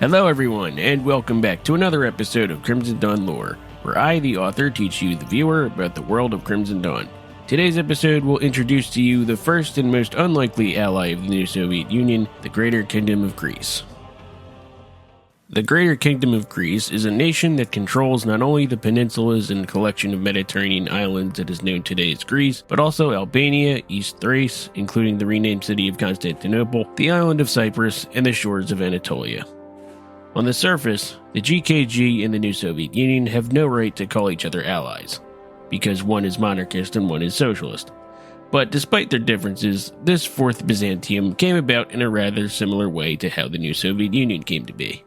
Hello everyone, and welcome back to another episode of Crimson Dawn Lore, where I, the author, teach you, the viewer, about the world of Crimson Dawn. Today's episode will introduce to you the first and most unlikely ally of the new Soviet Union, the Greater Kingdom of Greece. The Greater Kingdom of Greece is a nation that controls not only the peninsulas and collection of Mediterranean islands that is known today as Greece, but also Albania, East Thrace, including the renamed city of Constantinople, the island of Cyprus, and the shores of Anatolia. On the surface, the GKG and the new Soviet Union have no right to call each other allies, because one is monarchist and one is socialist. But despite their differences, this Fourth Byzantium came about in a rather similar way to how the new Soviet Union came to be.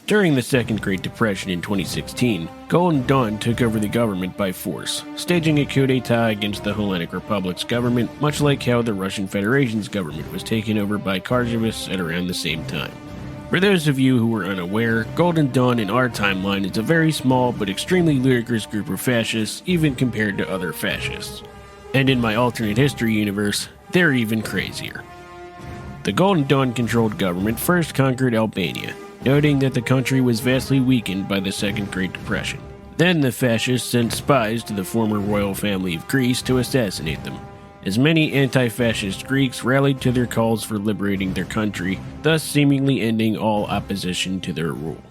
During the Second Great Depression in 2016, Golden Dawn took over the government by force, staging a coup d'etat against the Hellenic Republic's government, much like how the Russian Federation's government was taken over by Kharjavis at around the same time. For those of you who were unaware, Golden Dawn in our timeline is a very small but extremely ludicrous group of fascists, even compared to other fascists. And in my alternate history universe, they're even crazier. The Golden Dawn-controlled government first conquered Albania, noting that the country was vastly weakened by the Second Great Depression. Then the fascists sent spies to the former royal family of Greece to assassinate them, as many anti-fascist Greeks rallied to their calls for liberating their country, thus seemingly ending all opposition to their rule.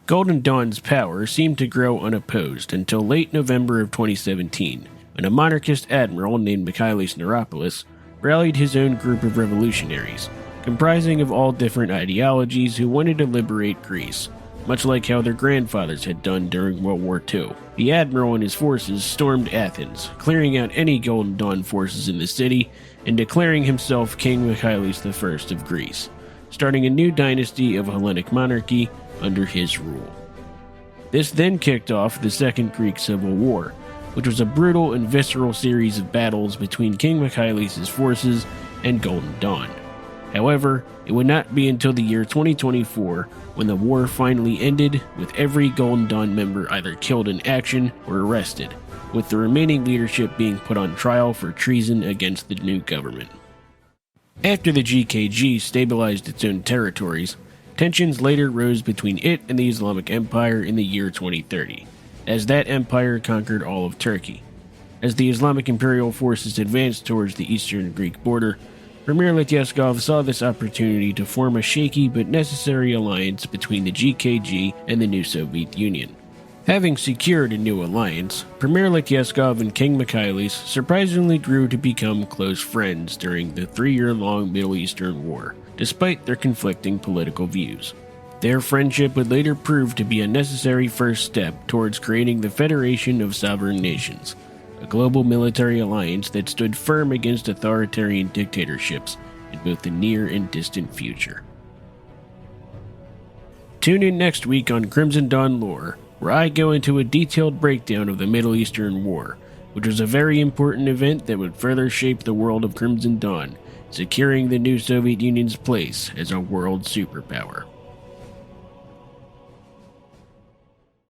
Golden Dawn's power seemed to grow unopposed until late November of 2017, when a monarchist admiral named Mikhailis Neropoulos rallied his own group of revolutionaries, comprising of all different ideologies who wanted to liberate Greece, much like how their grandfathers had done during World War II. The admiral and his forces stormed Athens, clearing out any Golden Dawn forces in the city and declaring himself King Mikhailis I of Greece, starting a new dynasty of Hellenic monarchy under his rule. This then kicked off the Second Greek Civil War, which was a brutal and visceral series of battles between King Mikhailis' forces and Golden Dawn. However, it would not be until the year 2024 when the war finally ended, with every Golden Dawn member either killed in action or arrested, with the remaining leadership being put on trial for treason against the new government. After the GKG stabilized its own territories, tensions later rose between it and the Islamic Empire in the year 2030, as that empire conquered all of Turkey. As the Islamic imperial forces advanced towards the eastern Greek border, Premier Letyeskov saw this opportunity to form a shaky but necessary alliance between the GKG and the new Soviet Union. Having secured a new alliance, Premier Letyeskov and King Mikhailis surprisingly grew to become close friends during the 3-year-long Middle Eastern War, despite their conflicting political views. Their friendship would later prove to be a necessary first step towards creating the Federation of Sovereign Nations, a global military alliance that stood firm against authoritarian dictatorships in both the near and distant future. Tune in next week on Crimson Dawn Lore, where I go into a detailed breakdown of the Middle Eastern War, which was a very important event that would further shape the world of Crimson Dawn, securing the new Soviet Union's place as a world superpower.